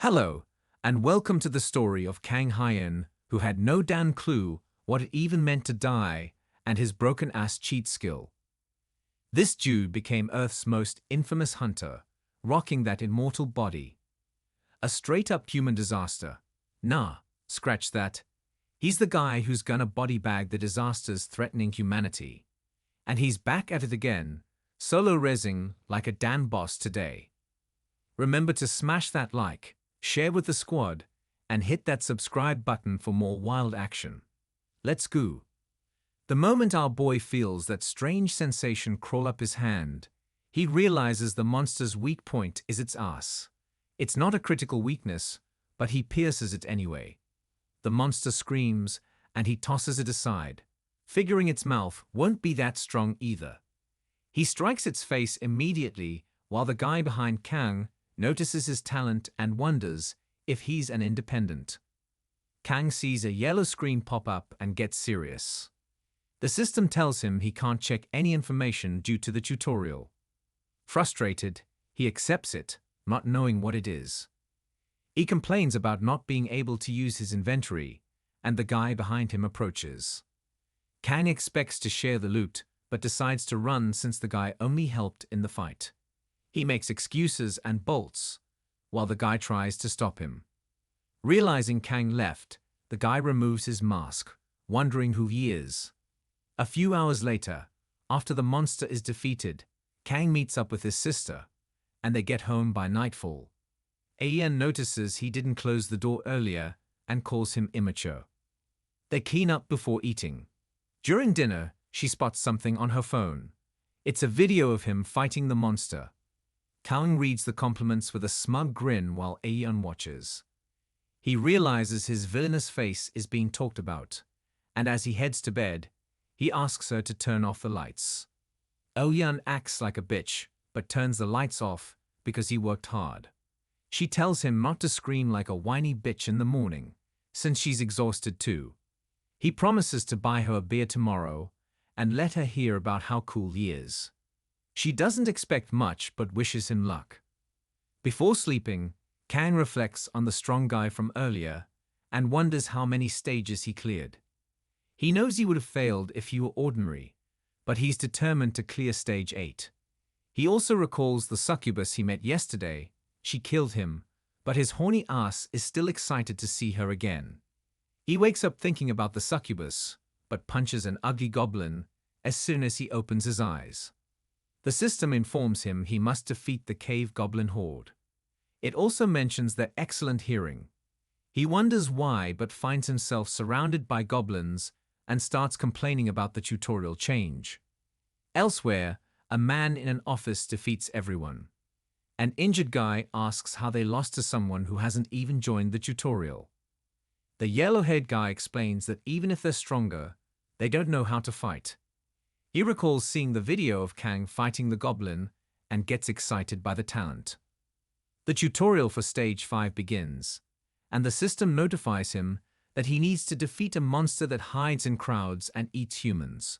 Hello, and welcome to the story of Kang Hyen, who had no damn clue what it even meant to die, and his broken-ass cheat skill. This dude became Earth's most infamous hunter, rocking that immortal body. A straight-up human disaster. Nah, scratch that. He's the guy who's gonna body bag the disasters threatening humanity. And he's back at it again, solo rezzing like a damn boss today. Remember to smash that like, share with the squad, and hit that subscribe button for more wild action. Let's go. The moment our boy feels that strange sensation crawl up his hand, he realizes the monster's weak point is its ass. It's not a critical weakness, but he pierces it anyway. The monster screams, and he tosses it aside, figuring its mouth won't be that strong either. He strikes its face immediately, while the guy behind Kang notices his talent and wonders if he's an independent. Kang sees a yellow screen pop up and gets serious. The system tells him he can't check any information due to the tutorial. Frustrated, he accepts it, not knowing what it is. He complains about not being able to use his inventory, and the guy behind him approaches. Kang expects to share the loot, but decides to run since the guy only helped in the fight. He makes excuses and bolts, while the guy tries to stop him. Realizing Kang left, the guy removes his mask, wondering who he is. A few hours later, after the monster is defeated, Kang meets up with his sister, and they get home by nightfall. Ayan notices he didn't close the door earlier and calls him immature. They clean up before eating. During dinner, she spots something on her phone. It's a video of him fighting the monster. Kang reads the compliments with a smug grin while Ayan watches. He realizes his villainous face is being talked about, and as he heads to bed, he asks her to turn off the lights. Ayan acts like a bitch, but turns the lights off because he worked hard. She tells him not to scream like a whiny bitch in the morning, since she's exhausted too. He promises to buy her a beer tomorrow and let her hear about how cool he is. She doesn't expect much but wishes him luck. Before sleeping, Kang reflects on the strong guy from earlier and wonders how many stages he cleared. He knows he would have failed if he were ordinary, but he's determined to clear stage 8. He also recalls the succubus he met yesterday. She killed him, but his horny ass is still excited to see her again. He wakes up thinking about the succubus, but punches an ugly goblin as soon as he opens his eyes. The system informs him he must defeat the cave goblin horde. It also mentions their excellent hearing. He wonders why but finds himself surrounded by goblins and starts complaining about the tutorial change. Elsewhere, a man in an office defeats everyone. An injured guy asks how they lost to someone who hasn't even joined the tutorial. The yellow-haired guy explains that even if they're stronger, they don't know how to fight. He recalls seeing the video of Kang fighting the goblin and gets excited by the talent. The tutorial for Stage 5 begins, and the system notifies him that he needs to defeat a monster that hides in crowds and eats humans.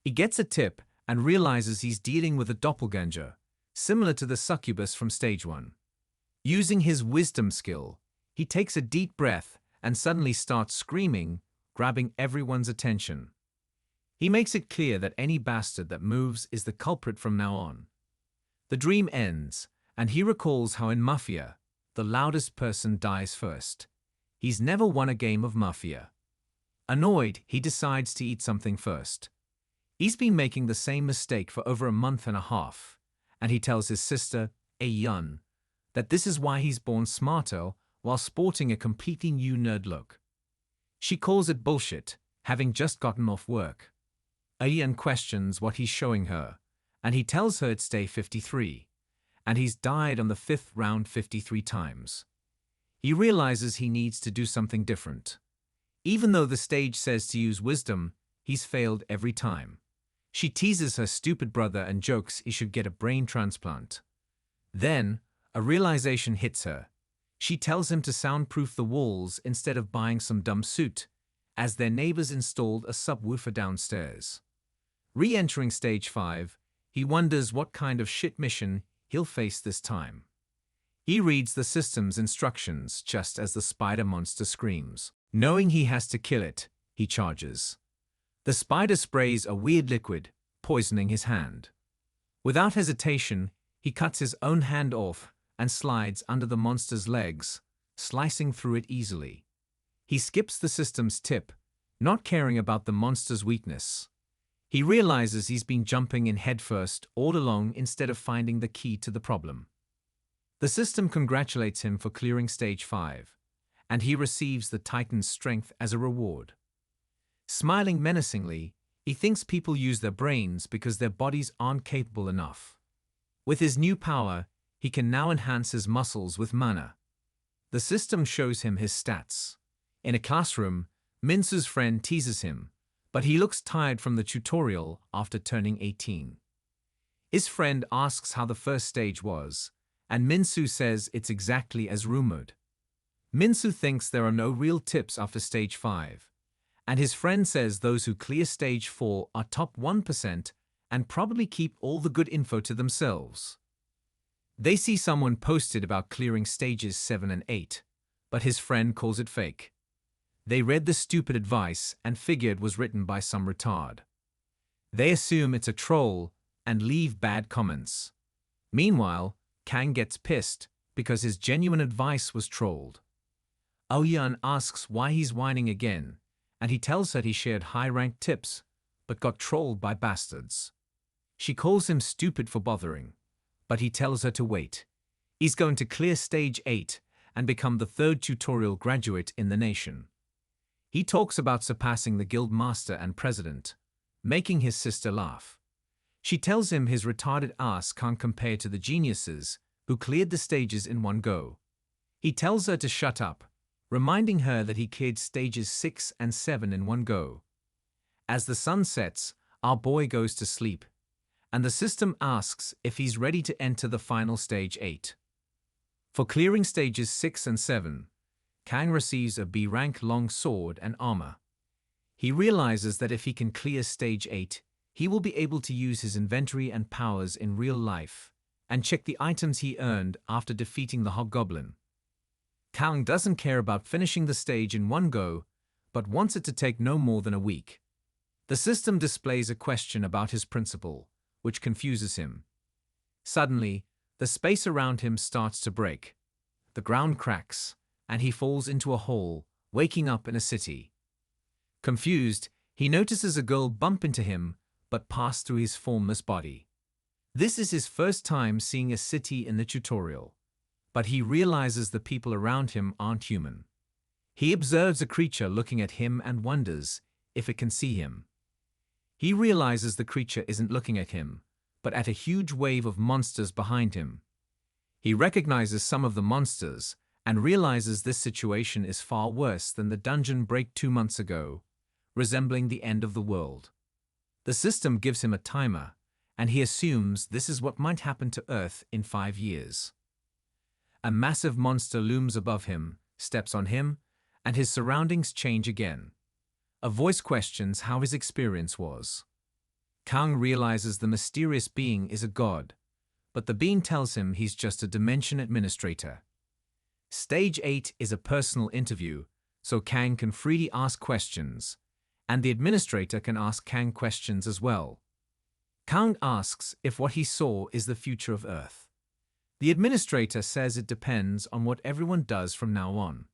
He gets a tip and realizes he's dealing with a doppelganger, similar to the succubus from Stage 1. Using his wisdom skill, he takes a deep breath and suddenly starts screaming, grabbing everyone's attention. He makes it clear that any bastard that moves is the culprit from now on. The dream ends, and he recalls how in Mafia, the loudest person dies first. He's never won a game of Mafia. Annoyed, he decides to eat something first. He's been making the same mistake for over a month and a half, and he tells his sister, Ayan, that this is why he's born smarter while sporting a completely new nerd look. She calls it bullshit, having just gotten off work. Ayan questions what he's showing her, and he tells her it's day 53, and he's died on the 5th round 53 times. He realizes he needs to do something different. Even though the stage says to use wisdom, he's failed every time. She teases her stupid brother and jokes he should get a brain transplant. Then, a realization hits her. She tells him to soundproof the walls instead of buying some dumb suit, as their neighbors installed a subwoofer downstairs. Re-entering Stage 5, he wonders what kind of shit mission he'll face this time. He reads the system's instructions just as the spider monster screams. Knowing he has to kill it, he charges. The spider sprays a weird liquid, poisoning his hand. Without hesitation, he cuts his own hand off and slides under the monster's legs, slicing through it easily. He skips the system's tip, not caring about the monster's weakness. He realizes he's been jumping in headfirst all along instead of finding the key to the problem. The system congratulates him for clearing stage 5, and he receives the Titan's strength as a reward. Smiling menacingly, he thinks people use their brains because their bodies aren't capable enough. With his new power, he can now enhance his muscles with mana. The system shows him his stats. In a classroom, Minsu's friend teases him, but he looks tired from the tutorial after turning 18. His friend asks how the first stage was, and Minsu says it's exactly as rumored. Minsu thinks there are no real tips after stage 5, and his friend says those who clear stage 4 are top 1% and probably keep all the good info to themselves. They see someone posted about clearing stages 7 and 8, but his friend calls it fake. They read the stupid advice and figured it was written by some retard. They assume it's a troll and leave bad comments. Meanwhile, Kang gets pissed because his genuine advice was trolled. Aoyun asks why he's whining again, and he tells her he shared high-ranked tips, but got trolled by bastards. She calls him stupid for bothering, but he tells her to wait. He's going to clear stage 8 and become the 3rd tutorial graduate in the nation. He talks about surpassing the guild master and president, making his sister laugh. She tells him his retarded ass can't compare to the geniuses who cleared the stages in one go. He tells her to shut up, reminding her that he cleared stages 6 and 7 in one go. As the sun sets, our boy goes to sleep, and the system asks if he's ready to enter the final stage 8. For clearing stages 6 and 7, Kang receives a B-rank long sword and armor. He realizes that if he can clear stage 8, he will be able to use his inventory and powers in real life and check the items he earned after defeating the hobgoblin. Kang doesn't care about finishing the stage in one go, but wants it to take no more than a week. The system displays a question about his principal, which confuses him. Suddenly, the space around him starts to break. The ground cracks, and he falls into a hole, waking up in a city. Confused, he notices a girl bump into him, but pass through his formless body. This is his first time seeing a city in the tutorial, but he realizes the people around him aren't human. He observes a creature looking at him and wonders if it can see him. He realizes the creature isn't looking at him, but at a huge wave of monsters behind him. He recognizes some of the monsters and realizes this situation is far worse than the dungeon break 2 months ago, resembling the end of the world. The system gives him a timer, and he assumes this is what might happen to Earth in 5 years. A massive monster looms above him, steps on him, and his surroundings change again. A voice questions how his experience was. Kang realizes the mysterious being is a god, but the being tells him he's just a dimension administrator. Stage 8 is a personal interview, so Kang can freely ask questions, and the administrator can ask Kang questions as well. Kang asks if what he saw is the future of Earth. The administrator says it depends on what everyone does from now on.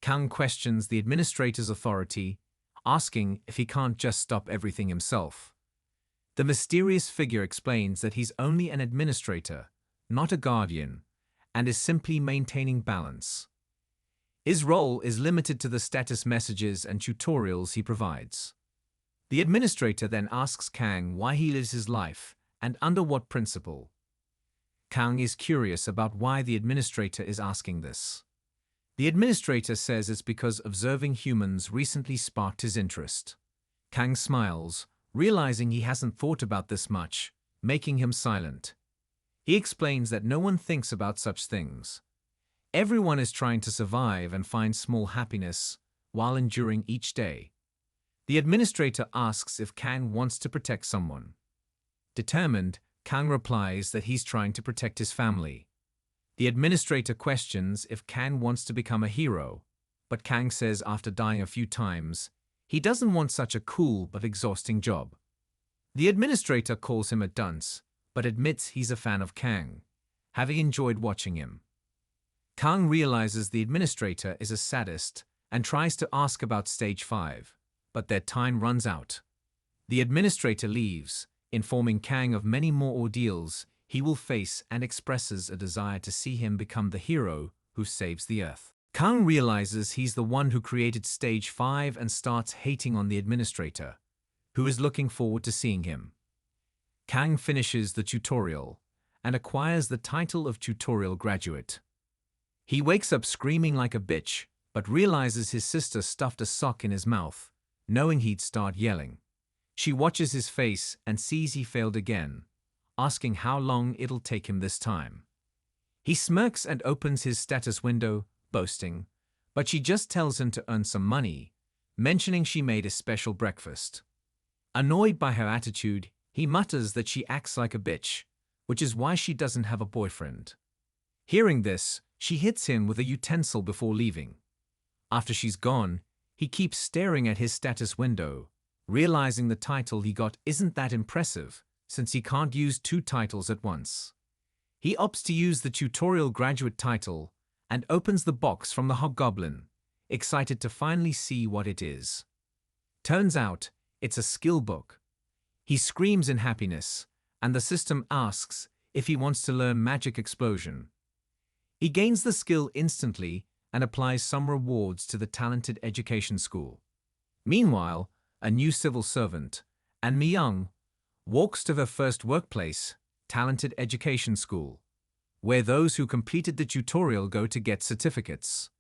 Kang questions the administrator's authority, asking if he can't just stop everything himself. The mysterious figure explains that he's only an administrator, not a guardian, and is simply maintaining balance. His role is limited to the status messages and tutorials he provides. The administrator then asks Kang why he lives his life and under what principle. Kang is curious about why the administrator is asking this. The administrator says it's because observing humans recently sparked his interest. Kang smiles, realizing he hasn't thought about this much, making him silent. He explains that no one thinks about such things. Everyone is trying to survive and find small happiness while enduring each day. The administrator asks if Kang wants to protect someone. Determined, Kang replies that he's trying to protect his family. The The administrator questions if Kang wants to become a hero, but Kang says after dying a few times, he doesn't want such a cool but exhausting job. The administrator calls him a dunce, but admits he's a fan of Kang, having enjoyed watching him. Kang realizes the administrator is a sadist and tries to ask about Stage 5, but their time runs out. The administrator leaves, informing Kang of many more ordeals he will face and expresses a desire to see him become the hero who saves the Earth. Kang realizes he's the one who created Stage 5 and starts hating on the administrator, who is looking forward to seeing him. Kang finishes the tutorial and acquires the title of tutorial graduate. He wakes up screaming like a bitch, but realizes his sister stuffed a sock in his mouth, knowing he'd start yelling. She watches his face and sees he failed again, asking how long it'll take him this time. He smirks and opens his status window, boasting, but she just tells him to earn some money, mentioning she made a special breakfast. Annoyed by her attitude, he mutters that she acts like a bitch, which is why she doesn't have a boyfriend. Hearing this, she hits him with a utensil before leaving. After she's gone, he keeps staring at his status window, realizing the title he got isn't that impressive, since he can't use 2 titles at once. He opts to use the tutorial graduate title and opens the box from the Goblin, excited to finally see what it is. Turns out, it's a skill book. He screams in happiness, and the system asks if he wants to learn Magic Explosion. He gains the skill instantly and applies some rewards to the talented education school. Meanwhile, a new civil servant, An Mi-young, walks to her first workplace, talented education school, where those who completed the tutorial go to get certificates.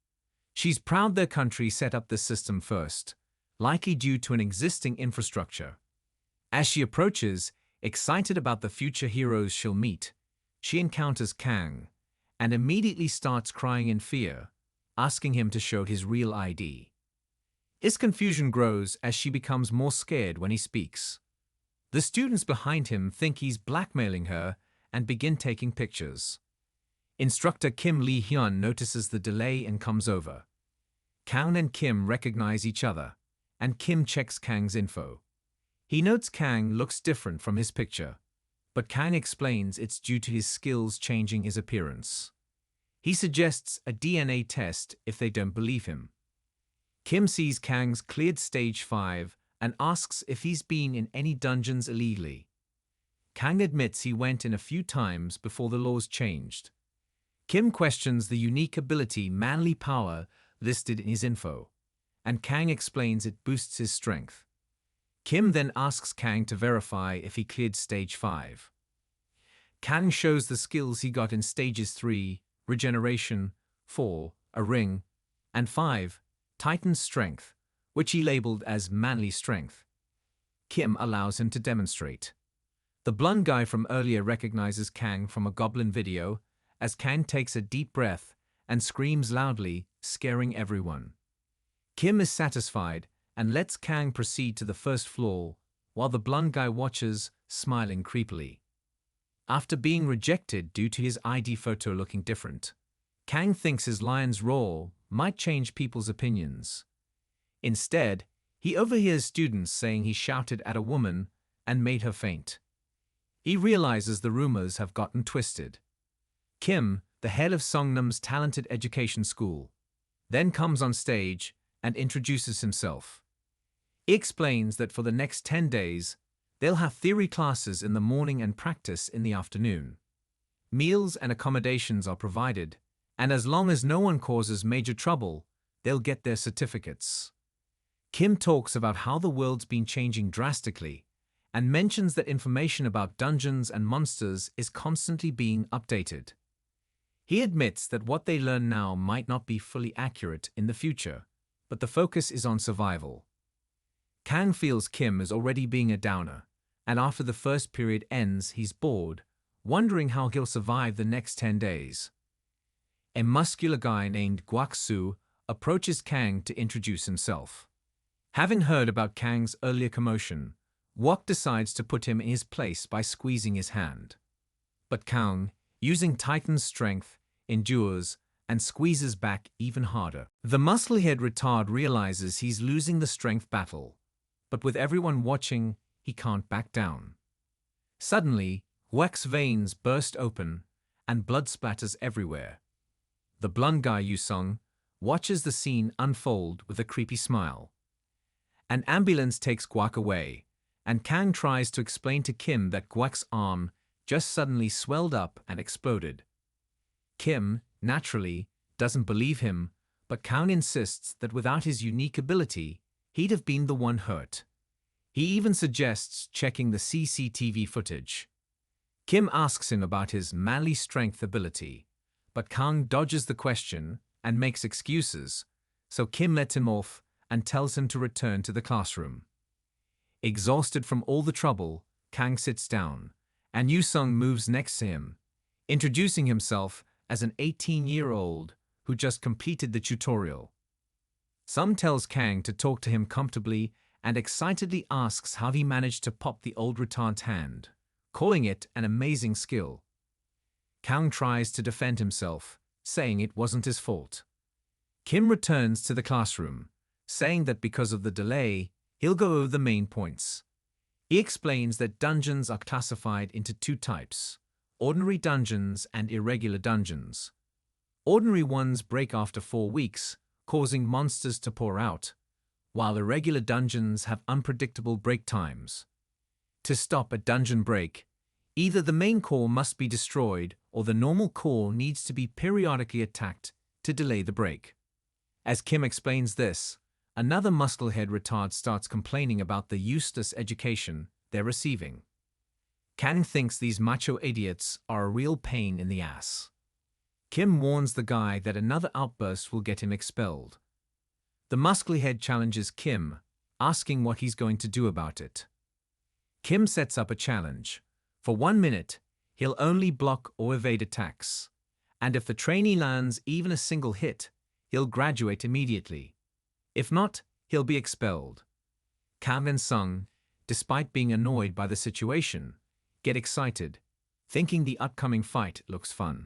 She's proud their country set up this system first, likely due to an existing infrastructure. As she approaches, excited about the future heroes she'll meet, she encounters Kang and immediately starts crying in fear, asking him to show his real ID. His confusion grows as she becomes more scared when he speaks. The students behind him think he's blackmailing her and begin taking pictures. Instructor Kim Lee-hyun notices the delay and comes over. Kang and Kim recognize each other, and Kim checks Kang's info. He notes Kang looks different from his picture, but Kang explains it's due to his skills changing his appearance. He suggests a DNA test if they don't believe him. Kim sees Kang's cleared Stage 5 and asks if he's been in any dungeons illegally. Kang admits he went in a few times before the laws changed. Kim questions the unique ability Manly Power listed in his info, and Kang explains it boosts his strength. Kim then asks Kang to verify if he cleared Stage 5. Kang shows the skills he got in Stages 3, Regeneration, 4, a ring, and 5, Titan's Strength, which he labeled as Manly Strength. Kim allows him to demonstrate. The blonde guy from earlier recognizes Kang from a Goblin video as Kang takes a deep breath and screams loudly, scaring everyone. Kim is satisfied and lets Kang proceed to the first floor, while the blonde guy watches, smiling creepily. After being rejected due to his ID photo looking different, Kang thinks his lion's roar might change people's opinions. Instead, he overhears students saying he shouted at a woman and made her faint. He realizes the rumors have gotten twisted. Kim, the head of Songnam's talented education school, then comes on stage and introduces himself. He explains that for the next 10 days, they'll have theory classes in the morning and practice in the afternoon. Meals and accommodations are provided, and as long as no one causes major trouble, they'll get their certificates. Kim talks about how the world's been changing drastically and mentions that information about dungeons and monsters is constantly being updated. He admits that what they learn now might not be fully accurate in the future, but the focus is on survival. Kang feels Kim is already being a downer, and after the first period ends, he's bored, wondering how he'll survive the next 10 days. A muscular guy named Guak-soo approaches Kang to introduce himself. Having heard about Kang's earlier commotion, Guak decides to put him in his place by squeezing his hand. But Kang, using Titan's strength, endures, and squeezes back even harder. The musclehead retard realizes he's losing the strength battle, but with everyone watching, he can't back down. Suddenly, Gwak's veins burst open, and blood splatters everywhere. The blonde guy Yusung watches the scene unfold with a creepy smile. An ambulance takes Gwak away, and Kang tries to explain to Kim that Gwak's arm just suddenly swelled up and exploded. Kim, naturally, doesn't believe him, but Kang insists that without his unique ability, he'd have been the one hurt. He even suggests checking the CCTV footage. Kim asks him about his manly strength ability, but Kang dodges the question and makes excuses, so Kim lets him off and tells him to return to the classroom. Exhausted from all the trouble, Kang sits down, and Yusung moves next to him, introducing himself as an 18-year-old who just completed the tutorial. Sung tells Kang to talk to him comfortably and excitedly asks how he managed to pop the old retard's hand, calling it an amazing skill. Kang tries to defend himself, saying it wasn't his fault. Kim returns to the classroom, saying that because of the delay, he'll go over the main points. He explains that dungeons are classified into two types: ordinary dungeons and irregular dungeons. Ordinary ones break after 4 weeks, causing monsters to pour out, while irregular dungeons have unpredictable break times. To stop a dungeon break, either the main core must be destroyed or the normal core needs to be periodically attacked to delay the break. As Kim explains this, another musclehead retard starts complaining about the useless education they're receiving. Kang thinks these macho idiots are a real pain in the ass. Kim warns the guy that another outburst will get him expelled. The musclehead challenges Kim, asking what he's going to do about it. Kim sets up a challenge. For 1 minute, he'll only block or evade attacks, and if the trainee lands even a single hit, he'll graduate immediately. If not, he'll be expelled. Kang and Sung, despite being annoyed by the situation, get excited, thinking the upcoming fight looks fun.